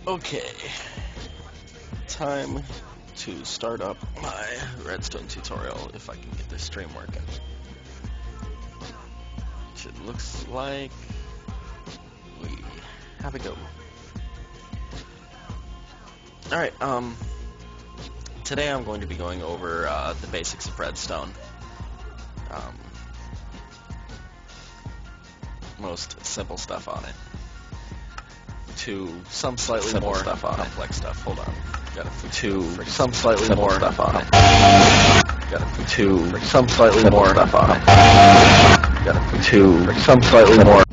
Okay, time to start up my Redstone tutorial if I can get this stream working. Which it looks like we have a go. Alright, today I'm going to be going over the basics of Redstone. Most simple stuff on it. To some slightly more complex stuff. Hold on. To some slightly more stuff on it. To some slightly more stuff on it. To some slightly more.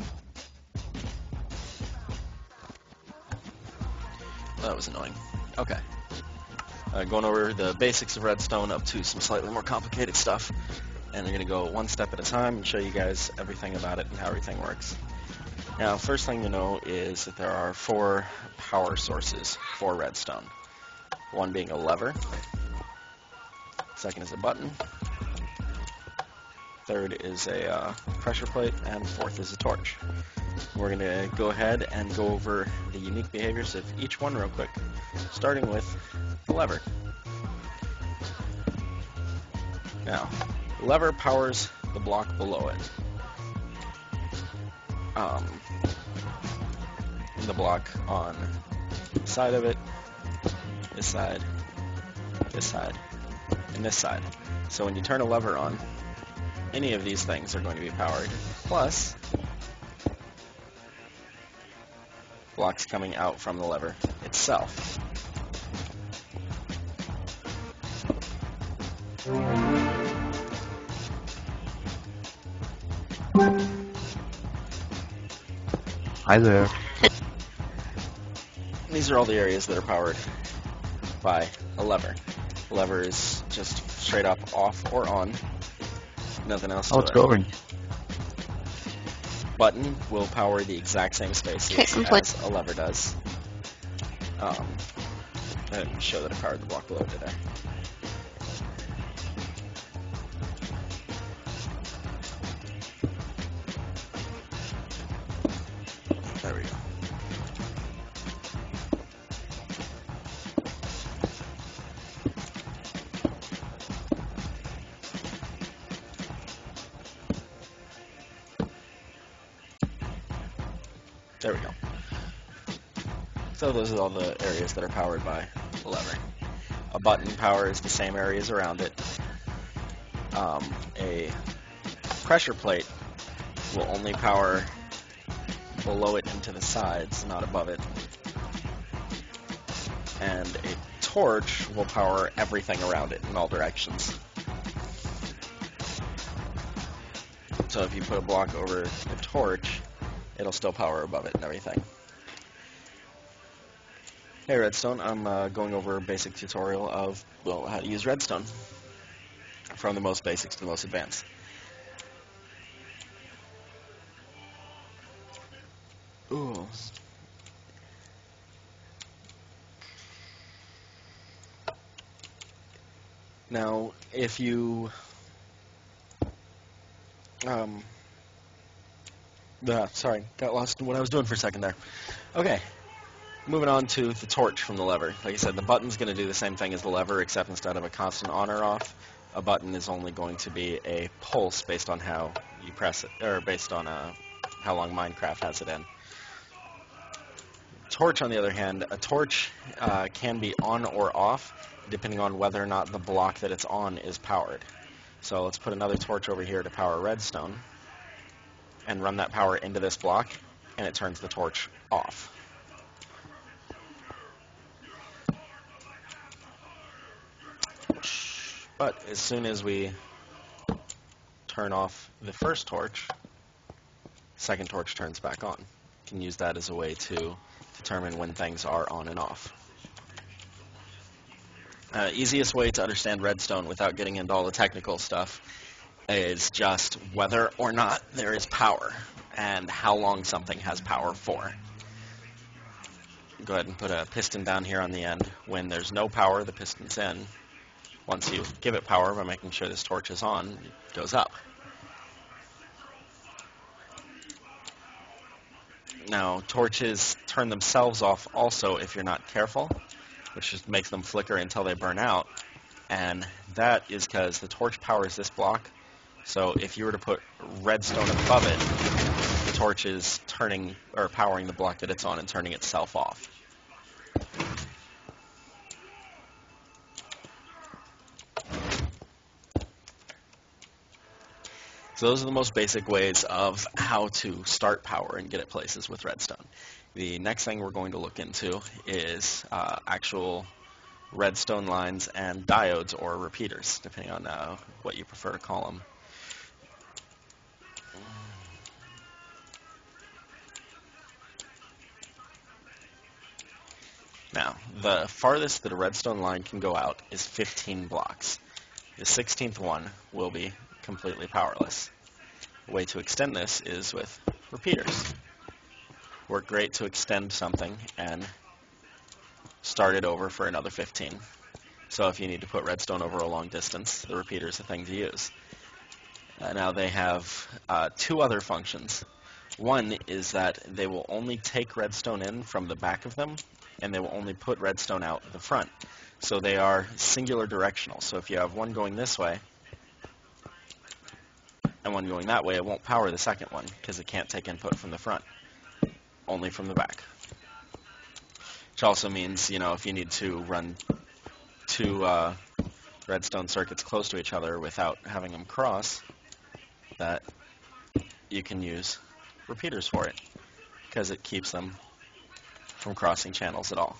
That was annoying. Okay. Going over the basics of Redstone up to some slightly more complicated stuff. And we're going to go one step at a time and show you guys everything about it and how everything works. Now, first thing to know is that there are 4 power sources for Redstone. One being a lever, second is a button, third is a pressure plate, and fourth is a torch. We're going to go ahead and go over the unique behaviors of each one real quick, starting with the lever. Now, the lever powers the block below it. The block on the side of it, this side, and this side. So when you turn a lever on, any of these things are going to be powered. Plus, blocks coming out from the lever itself. Hi there. These are all the areas that are powered by a lever. The lever is just straight up off or on. Nothing else to How's it it. going? Button will power the exact same spaces as a lever does. I didn't show that it powered the block below today. There we go. There we go. So those are all the areas that are powered by the lever. A button powers the same areas around it. A pressure plate will only power below it and to the sides, not above it. And a torch will power everything around it in all directions. So if you put a block over the torch, it'll still power above it and everything. Hey Redstone, I'm going over a basic tutorial of, well, how to use Redstone. From the most basics to the most advanced. Ooh. Now, if you sorry, got lost in what I was doing for a second there. Okay, moving on to the torch from the lever. Like I said, the button's going to do the same thing as the lever, except instead of a constant on or off, a button is only going to be a pulse based on how you press it, or based on how long Minecraft has it in. Torch, on the other hand, a torch can be on or off, depending on whether or not the block that it's on is powered. So let's put another torch over here to power Redstone, and run that power into this block, and it turns the torch off. But as soon as we turn off the first torch, second torch turns back on. You can use that as a way to determine when things are on and off. Easiest way to understand Redstone without getting into all the technical stuff is just whether or not there is power and how long something has power for. Go ahead and put a piston down here on the end. When there's no power, the piston's in. Once you give it power by making sure this torch is on, it goes up. Now, torches turn themselves off also if you're not careful, which just makes them flicker until they burn out. And that is because the torch powers this block. So if you were to put redstone above it, the torch is turning or powering the block that it's on and turning itself off. So those are the most basic ways of how to start power and get it places with redstone. The next thing we're going to look into is actual redstone lines and diodes or repeaters, depending on what you prefer to call them. Now, the farthest that a redstone line can go out is 15 blocks. The 16th one will be completely powerless. The way to extend this is with repeaters. Work great to extend something and start it over for another 15. So if you need to put redstone over a long distance, the repeater is the thing to use. Now they have two other functions. One is that they will only take redstone in from the back of them, and they will only put redstone out the front. So they are singular directional. So if you have one going this way and one going that way, it won't power the second one because it can't take input from the front, only from the back. Which also means, if you need to run two redstone circuits close to each other without having them cross, that you can use repeaters for it because it keeps them from crossing channels at all.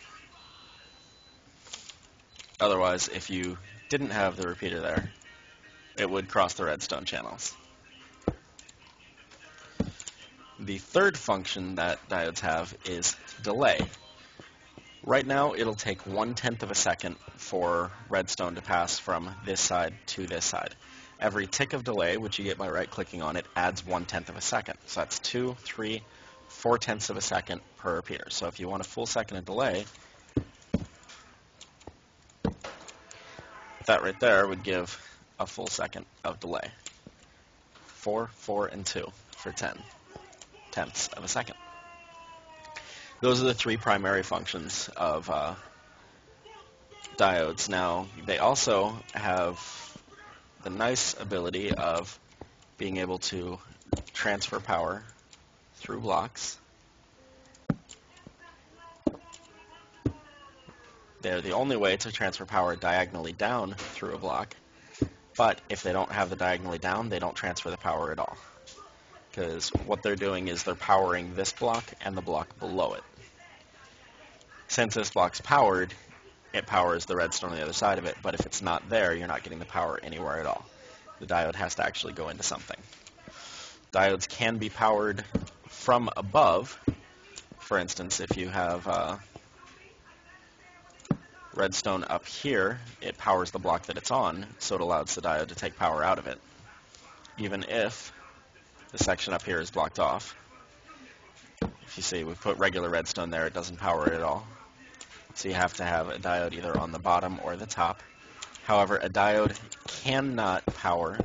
Otherwise, if you didn't have the repeater there, it would cross the redstone channels. The third function that diodes have is delay. Right now, it'll take 1/10 of a second for redstone to pass from this side to this side. Every tick of delay, which you get by right-clicking on it, adds 1/10 of a second. So that's 2, 3, 4/10 of a second per repeater. So if you want a full second of delay, that right there would give a full second of delay. 4, 4, and 2 for 10/10 of a second. Those are the three primary functions of diodes. Now, they also have the nice ability of being able to transfer power through blocks. They're the only way to transfer power diagonally down through a block, but if they don't have the diagonally down, they don't transfer the power at all. Because what they're doing is they're powering this block and the block below it. Since this block's powered, it powers the redstone on the other side of it, but if it's not there, you're not getting the power anywhere at all. The diode has to actually go into something. Diodes can be powered from above. For instance, if you have redstone up here, it powers the block that it's on, so it allows the diode to take power out of it, even if the section up here is blocked off. If you see, we put regular redstone there, it doesn't power it at all. So you have to have a diode either on the bottom or the top. However, a diode cannot power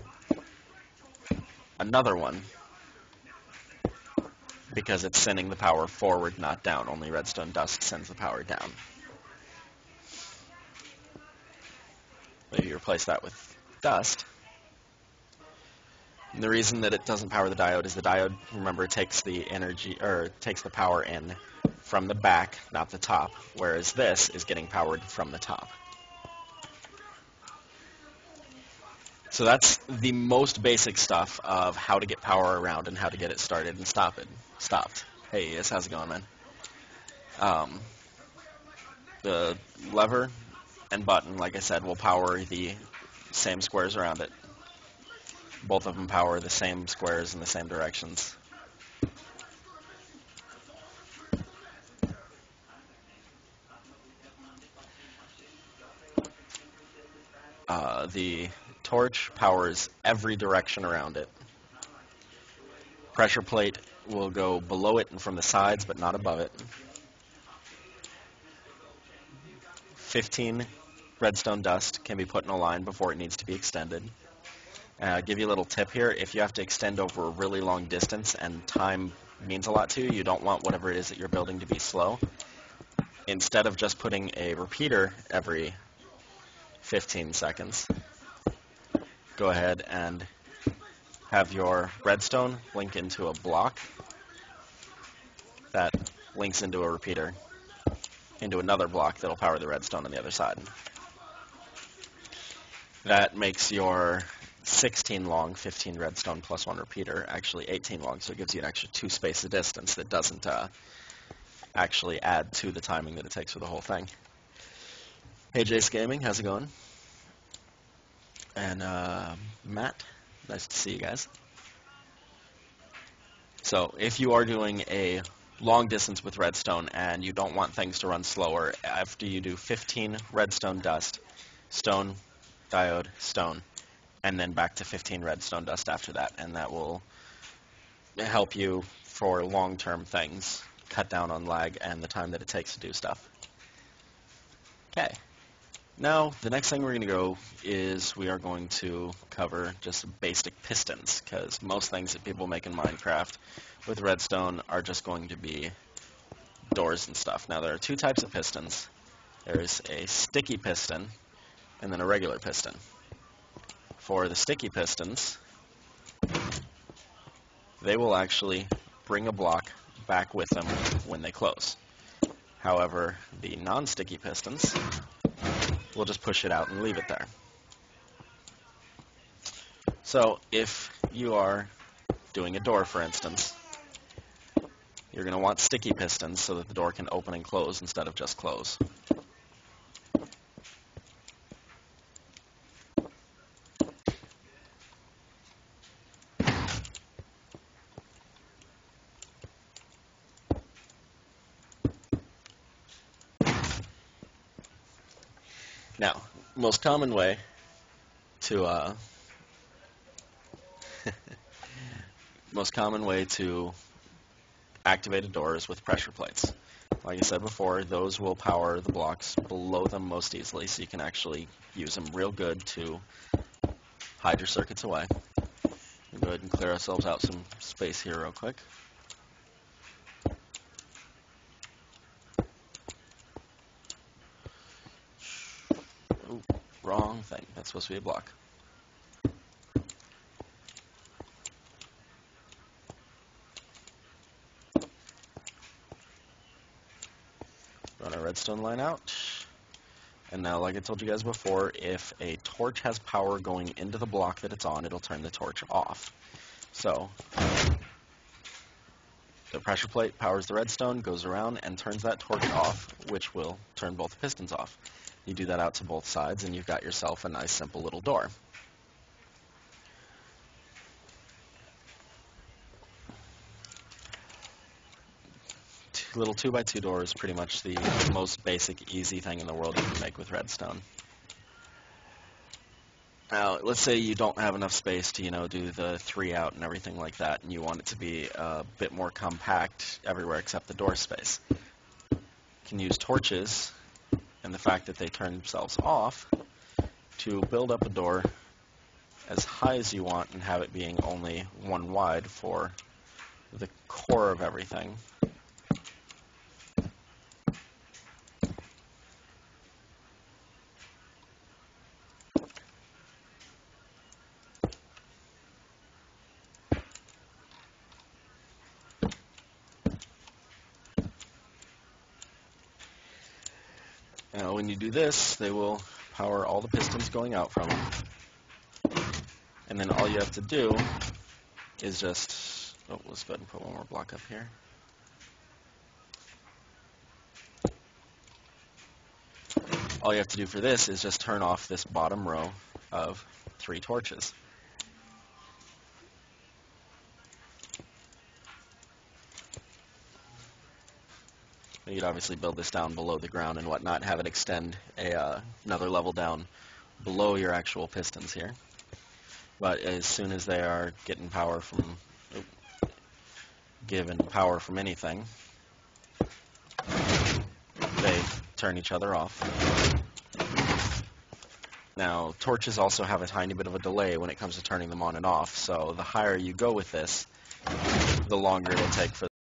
another one because it's sending the power forward, not down. Only redstone dust sends the power down. Maybe you replace that with dust. And the reason that it doesn't power the diode is the diode, remember, takes the energy or takes the power in from the back, not the top, whereas this is getting powered from the top. So that's the most basic stuff of how to get power around and how to get it started and stopped. Hey, yes, how's it going, man? The lever and button, like I said, will power the same squares around it. Both of them power the same squares in the same directions. The torch powers every direction around it. Pressure plate will go below it and from the sides, but not above it. 15 redstone dust can be put in a line before it needs to be extended. I'll give you a little tip here. If you have to extend over a really long distance and time means a lot to you. You don't want whatever it is that you're building to be slow. Instead of just putting a repeater every 15 seconds, go ahead and have your redstone link into a block that links into a repeater into another block that'll power the redstone on the other side. That makes your 16 long, 15 redstone plus 1 repeater actually 18 long, so it gives you an extra 2 space of distance that doesn't actually add to the timing that it takes for the whole thing. Hey Jace Gaming, how's it going? And Matt, nice to see you guys. So if you are doing a long distance with redstone and you don't want things to run slower, after you do 15 redstone dust, stone, diode, stone, and then back to 15 redstone dust after that, and that will help you for long-term things, cut down on lag and the time that it takes to do stuff. Okay. Now, the next thing we're going to go is we are going to cover just basic pistons, because most things that people make in Minecraft with redstone are just going to be doors and stuff. Now, there are 2 types of pistons. There's a sticky piston and then a regular piston. For the sticky pistons, they will actually bring a block back with them when they close. However, the non-sticky pistons will just push it out and leave it there. So if you are doing a door, for instance, you're going to want sticky pistons so that the door can open and close instead of just close. Now, most common way to activate a door is with pressure plates. Like I said before, those will power the blocks below them most easily, so you can actually use them real good to hide your circuits away. We'll go ahead and clear ourselves out some space here real quick. Ooh, wrong thing. That's supposed to be a block. Run our redstone line out. And now, like I told you guys before, if a torch has power going into the block that it's on, it'll turn the torch off. So, the pressure plate powers the redstone, goes around, and turns that torch off, which will turn both pistons off. You do that out to both sides, and you've got yourself a nice, simple little door. Little 2x2 door is pretty much the most basic, easy thing in the world you can make with redstone. Now, let's say you don't have enough space to, do the 3 out and everything like that, and you want it to be a bit more compact everywhere except the door space. You can use torches and the fact that they turn themselves off to build up a door as high as you want and have it being only 1 wide for the core of everything. Now, when you do this, they will power all the pistons going out from them. And then all you have to do is just, let's go ahead and put 1 more block up here. All you have to do for this is just turn off this bottom row of 3 torches. You'd obviously build this down below the ground and whatnot, have it extend another level down below your actual pistons here. But as soon as they are given power from anything, they turn each other off. Now, torches also have a tiny bit of a delay when it comes to turning them on and off, so the higher you go with this, the longer it'll take for